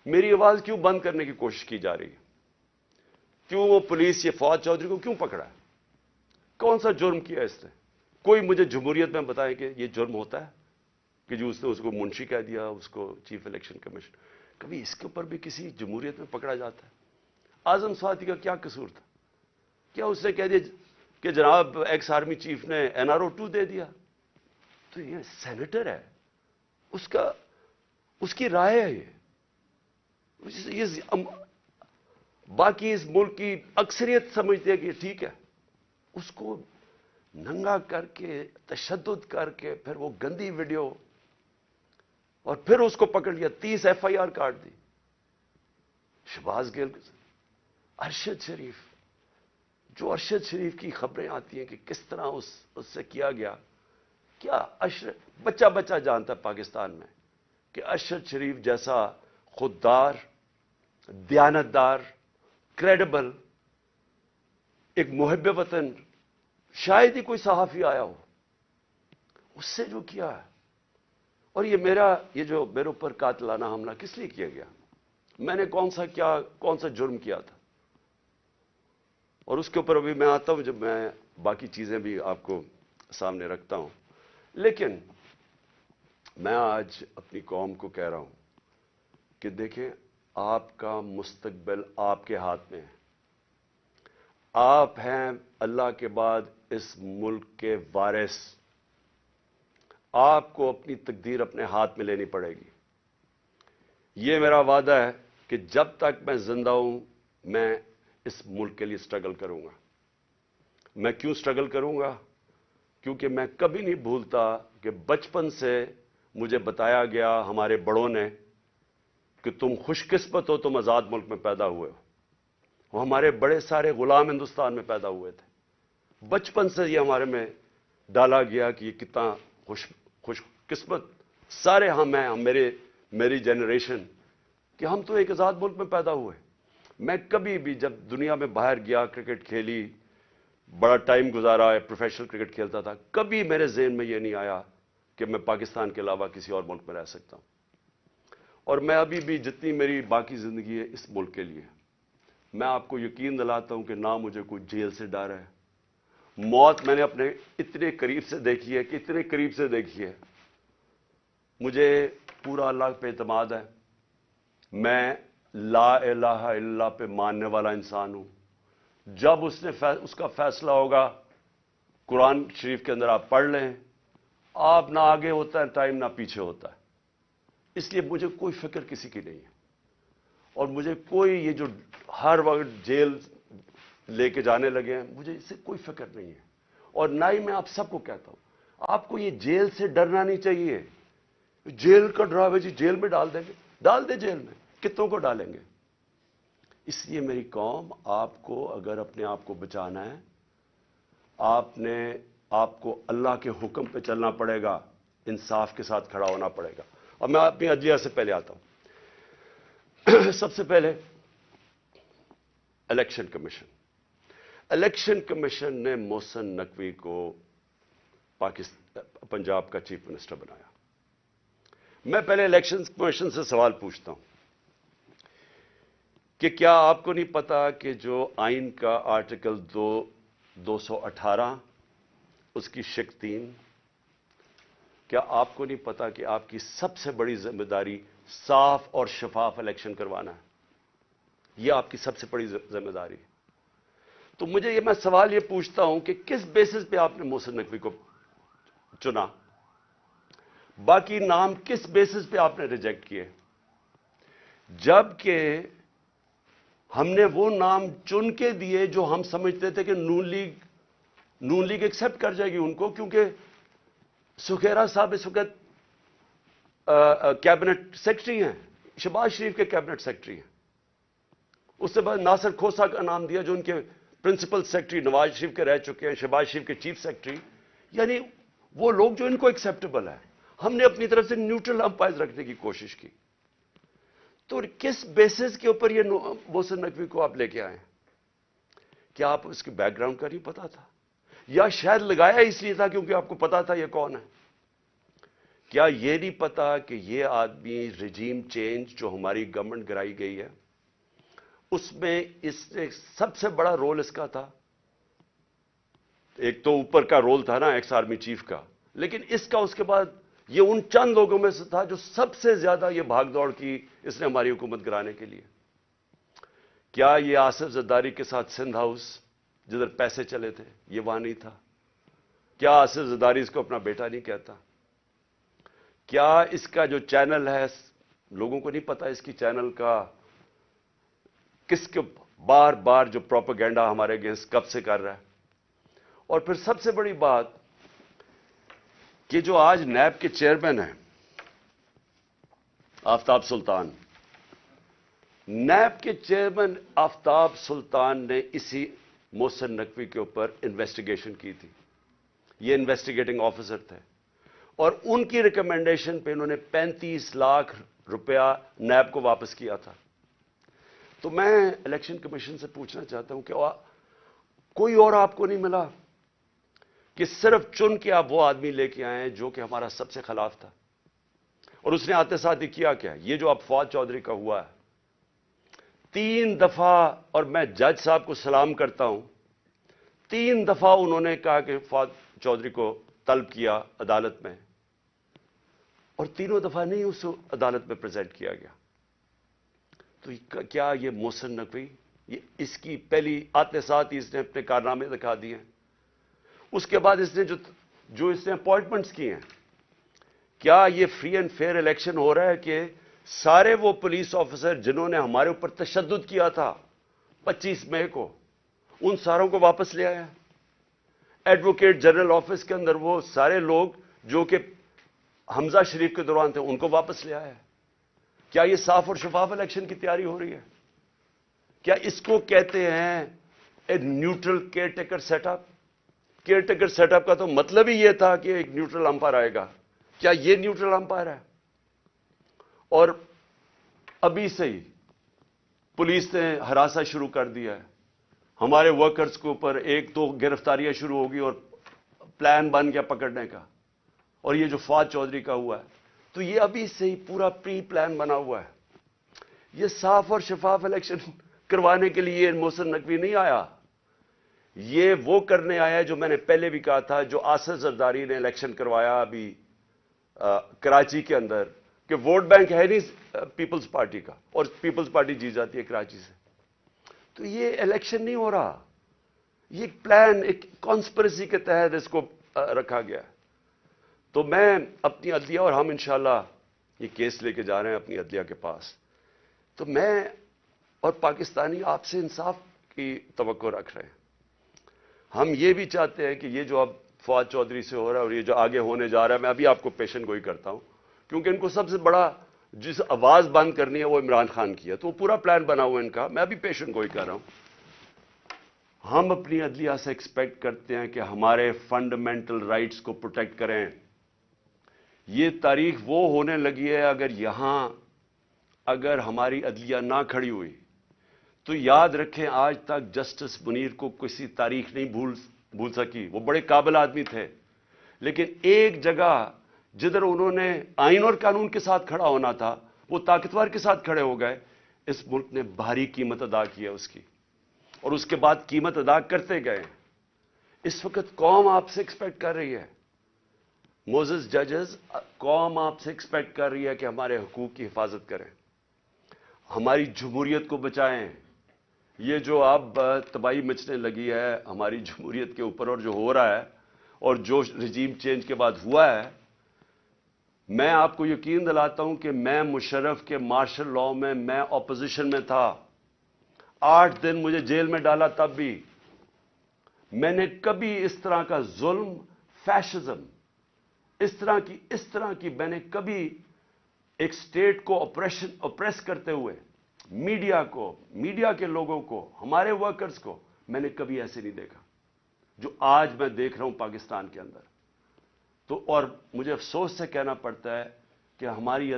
میری آواز کیوں بند کرنے کی کوشش کی جا رہی ہے؟ کیوں وہ پولیس یہ فواد چودھری کو کیوں پکڑا ہے؟ کون سا جرم کیا اس نے؟ کوئی مجھے جمہوریت میں بتائے کہ یہ جرم ہوتا ہے کہ جو اس نے اس کو منشی کہہ دیا، اس کو چیف الیکشن کمیشن؟ کبھی اس کے اوپر بھی کسی جمہوریت میں پکڑا جاتا ہے؟ اعظم سواتی کا کیا قصور تھا؟ کیا اس نے کہہ دیا کہ جناب ایکس آرمی چیف نے NRO 2 دے دیا؟ تو یہ سینیٹر ہے، اس کی رائے ہے یہ باقی اس ملک کی اکثریت سمجھتے ہیں کہ یہ ٹھیک ہے، اس کو ننگا کر کے تشدد کر کے پھر وہ گندی ویڈیو، اور پھر اس کو پکڑ لیا، 30 FIR کاٹ دی۔ شہباز گل، ارشد شریف، جو ارشد شریف کی خبریں آتی ہیں کہ کس طرح اس سے کیا گیا، کیا بچہ بچہ جانتا ہے پاکستان میں کہ ارشد شریف جیسا خوددار، دیانتدار، کریڈیبل، ایک محب وطن شاید ہی کوئی صحافی آیا ہو، اس سے جو کیا ہے۔ اور یہ جو میرے اوپر قاتلانہ حملہ کس لیے کیا گیا؟ میں نے کون سا جرم کیا تھا؟ اور اس کے اوپر ابھی میں آتا ہوں جب میں باقی چیزیں بھی آپ کو سامنے رکھتا ہوں۔ لیکن میں آج اپنی قوم کو کہہ رہا ہوں کہ دیکھیں، آپ کا مستقبل آپ کے ہاتھ میں ہے۔ آپ ہیں اللہ کے بعد اس ملک کے وارث۔ آپ کو اپنی تقدیر اپنے ہاتھ میں لینی پڑے گی۔ یہ میرا وعدہ ہے کہ جب تک میں زندہ ہوں میں اس ملک کے لیے سٹرگل کروں گا۔ میں کیوں سٹرگل کروں گا؟ کیونکہ میں کبھی نہیں بھولتا کہ بچپن سے مجھے بتایا گیا ہمارے بڑوں نے کہ تم خوش قسمت ہو، تم آزاد ملک میں پیدا ہوئے ہو۔ وہ ہمارے بڑے سارے غلام ہندوستان میں پیدا ہوئے تھے۔ بچپن سے یہ ہمارے میں ڈالا گیا کہ یہ کتنا خوش قسمت سارے ہم ہیں، میری جنریشن، کہ ہم تو ایک آزاد ملک میں پیدا ہوئے۔ میں کبھی بھی جب دنیا میں باہر گیا، کرکٹ کھیلی، بڑا ٹائم گزارا ہے، پروفیشنل کرکٹ کھیلتا تھا، کبھی میرے ذہن میں یہ نہیں آیا کہ میں پاکستان کے علاوہ کسی اور ملک میں رہ سکتا ہوں۔ اور میں ابھی بھی جتنی میری باقی زندگی ہے اس ملک کے لیے، میں آپ کو یقین دلاتا ہوں کہ نہ مجھے کوئی جیل سے ڈر ہے۔ موت میں نے اپنے اتنے قریب سے دیکھی ہے کہ اتنے قریب سے دیکھی ہے۔ مجھے پورا اللہ پہ اعتماد ہے۔ میں لا الہ الا اللہ پہ ماننے والا انسان ہوں۔ جب اس کا فیصلہ ہوگا، قرآن شریف کے اندر آپ پڑھ لیں، آپ نہ آگے ہوتا ہے ٹائم نہ پیچھے ہوتا ہے۔ اس لیے مجھے کوئی فکر کسی کی نہیں ہے، اور مجھے کوئی یہ جو ہر وقت جیل لے کے جانے لگے ہیں، مجھے اس سے کوئی فکر نہیں ہے۔ اور نہ ہی میں آپ سب کو کہتا ہوں، آپ کو یہ جیل سے ڈرنا نہیں چاہیے۔ جیل کا ڈراوے جی جیل میں ڈال دیں گے، ڈال دیں جیل میں، کتنوں کو ڈالیں گے؟ اس لیے میری قوم، آپ کو اگر اپنے آپ کو بچانا ہے، آپ کو اللہ کے حکم پہ چلنا پڑے گا، انصاف کے ساتھ کھڑا ہونا پڑے گا۔ اور میں اپنی عدلیہ سے پہلے آتا ہوں۔ سب سے پہلے الیکشن کمیشن نے محسن نقوی کو پنجاب کا چیف منسٹر بنایا۔ میں پہلے الیکشن کمیشن سے سوال پوچھتا ہوں کہ کیا آپ کو نہیں پتا کہ جو آئین کا آرٹیکل 218 اس کی شق 3، کیا آپ کو نہیں پتا کہ آپ کی سب سے بڑی ذمہ داری صاف اور شفاف الیکشن کروانا ہے؟ یہ آپ کی سب سے بڑی ذمہ داری ہے۔ تو میں سوال یہ پوچھتا ہوں کہ کس بیسس پہ آپ نے محسن نقوی کو چنا؟ باقی نام کس بیسس پہ آپ نے ریجیکٹ کیے؟ جبکہ ہم نے وہ نام چن کے دیے جو ہم سمجھتے تھے کہ نون لیگ ایکسپٹ کر جائے گی ان کو، کیونکہ سکھیرا صاحب اس وقت کیبنٹ سیکرٹری ہیں، شہباز شریف کے کیبنٹ سیکرٹری ہیں۔ اس سے بعد ناصر کھوسہ کا نام دیا جو ان کے پرنسپل سیکرٹری نواز شریف کے رہ چکے ہیں، شہباز شریف کے چیف سیکرٹری، یعنی وہ لوگ جو ان کو ایکسیپٹیبل ہے۔ ہم نے اپنی طرف سے نیوٹرل امپائر رکھنے کی کوشش کی۔ تو کس بیسس کے اوپر یہ محسن نقوی کو آپ لے کے آئے؟ کیا آپ اس کے بیک گراؤنڈ کا نہیں پتا تھا؟ یا شاید لگایا اس لیے تھا کیونکہ آپ کو پتا تھا یہ کون ہے؟ کیا یہ نہیں پتا کہ یہ آدمی رجیم چینج جو ہماری گورنمنٹ گرائی گئی ہے اس میں اس نے سب سے بڑا رول اس کا تھا. ایک تو اوپر کا رول تھا نا ایکس آرمی چیف کا, لیکن اس کا اس کے بعد یہ ان چند لوگوں میں سے تھا جو سب سے زیادہ یہ بھاگ دوڑ کی اس نے ہماری حکومت گرانے کے لیے. کیا یہ آصف زرداری کے ساتھ سندھ ہاؤس جدھر پیسے چلے تھے یہ وہاں نہیں تھا؟ کیا آصف زرداری اس کو اپنا بیٹا نہیں کہتا؟ کیا اس کا جو چینل ہے لوگوں کو نہیں پتا اس کی چینل کا کس کے بار بار جو پروپیگنڈا ہمارے اگینسٹ کب سے کر رہا ہے؟ اور پھر سب سے بڑی بات کہ جو آج نیب کے چیئرمین ہیں آفتاب سلطان, نیب کے چیئرمین آفتاب سلطان نے اسی محسن نقوی کے اوپر انویسٹیگیشن کی تھی. یہ انویسٹیگیٹنگ آفیسر تھے اور ان کی ریکمنڈیشن پہ انہوں نے 35 لاکھ روپیہ نیب کو واپس کیا تھا. تو میں الیکشن کمیشن سے پوچھنا چاہتا ہوں کہ کوئی اور آپ کو نہیں ملا کہ صرف چن کے آپ وہ آدمی لے کے آئے ہیں جو کہ ہمارا سب سے خلاف تھا؟ اور اس نے آتے ساتھ ہی کیا کیا؟ یہ جو اب فواد چودھری کا ہوا ہے 3 دفعہ, اور میں جج صاحب کو سلام کرتا ہوں, 3 دفعہ انہوں نے کہا کہ فواد چودھری کو طلب کیا عدالت میں, اور تینوں دفعہ نہیں اس کو عدالت میں پریزنٹ کیا گیا. تو کیا یہ محسن نقوی یہ اس کی پہلی آتے ساتھ ہی اس نے اپنے کارنامے دکھا دیے ہیں. اس کے بعد اس نے جو اس نے اپوائنٹمنٹس کی ہیں, کیا یہ فری اینڈ فیئر الیکشن ہو رہا ہے کہ سارے وہ پولیس آفیسر جنہوں نے ہمارے اوپر تشدد کیا تھا 25 مئی کو ان ساروں کو واپس لے آیا؟ ایڈوکیٹ جنرل آفس کے اندر وہ سارے لوگ جو کہ حمزہ شریف کے دوران تھے ان کو واپس لے آیا؟ کیا یہ صاف اور شفاف الیکشن کی تیاری ہو رہی ہے؟ کیا اس کو کہتے ہیں a neutral caretaker setup? Caretaker setup کا تو مطلب ہی یہ تھا کہ ایک نیوٹرل امپائر آئے گا. کیا یہ نیوٹرل امپائر ہے؟ اور ابھی سے ہی پولیس نے ہراساں شروع کر دیا ہے ہمارے ورکرز کے اوپر. 1-2 گرفتاریاں شروع ہوگی اور پلان بن گیا پکڑنے کا. اور یہ جو فواد چودھری کا ہوا ہے تو یہ ابھی سے ہی پورا پری پلان بنا ہوا ہے. یہ صاف اور شفاف الیکشن کروانے کے لیے محسن نقوی نہیں آیا, یہ وہ کرنے آیا ہے جو میں نے پہلے بھی کہا تھا, جو آصف زرداری نے الیکشن کروایا ابھی کراچی کے اندر کہ ووٹ بینک ہے نہیں پیپلز پارٹی کا اور پیپلز پارٹی جیت جاتی ہے کراچی سے. تو یہ الیکشن نہیں ہو رہا, یہ ایک پلان ایک کانسپریسی کے تحت اس کو رکھا گیا. تو میں اپنی عدلیہ اور ہم انشاءاللہ یہ کیس لے کے جا رہے ہیں اپنی عدلیہ کے پاس, تو میں اور پاکستانی آپ سے انصاف کی توقع رکھ رہے ہیں. ہم یہ بھی چاہتے ہیں کہ یہ جو اب فواد چودھری سے ہو رہا ہے اور یہ جو آگے ہونے جا رہا ہے, میں ابھی آپ کو پیشن گوئی کرتا ہوں کیونکہ ان کو سب سے بڑا جس آواز بند کرنی ہے وہ عمران خان کی ہے, تو وہ پورا پلان بنا ہوا ہے ان کا. میں ابھی پیشن گوئی کر رہا ہوں. ہم اپنی عدلیہ سے ایکسپیکٹ کرتے ہیں کہ ہمارے فنڈامنٹل رائٹس کو پروٹیکٹ کریں. یہ تاریخ وہ ہونے لگی ہے اگر ہماری عدلیہ نہ کھڑی ہوئی تو یاد رکھیں آج تک جسٹس منیر کو کسی تاریخ نہیں بھول سکی. وہ بڑے قابل آدمی تھے, لیکن ایک جگہ جدھر انہوں نے آئین اور قانون کے ساتھ کھڑا ہونا تھا وہ طاقتور کے ساتھ کھڑے ہو گئے. اس ملک نے بھاری قیمت ادا کی ہے اس کی, اور اس کے بعد قیمت ادا کرتے گئے. اس وقت قوم آپ سے ایکسپیکٹ کر رہی ہے, موزز ججز, قوم آپ سے ایکسپیکٹ کر رہی ہے کہ ہمارے حقوق کی حفاظت کریں, ہماری جمہوریت کو بچائیں. یہ جو اب تباہی مچنے لگی ہے ہماری جمہوریت کے اوپر اور جو ہو رہا ہے اور جو رجیم چینج کے بعد ہوا ہے, میں آپ کو یقین دلاتا ہوں کہ میں مشرف کے مارشل لاء میں اپوزیشن میں تھا. 8 دن مجھے جیل میں ڈالا, تب بھی میں نے کبھی اس طرح کا ظلم, فیشزم, اس طرح کی میں نے کبھی ایک سٹیٹ کو اپریس کرتے ہوئے میڈیا کے لوگوں کو, ہمارے ورکرز کو میں نے کبھی ایسے نہیں دیکھا جو آج میں دیکھ رہا ہوں پاکستان کے اندر. تو اور مجھے افسوس سے کہنا پڑتا ہے کہ ہماری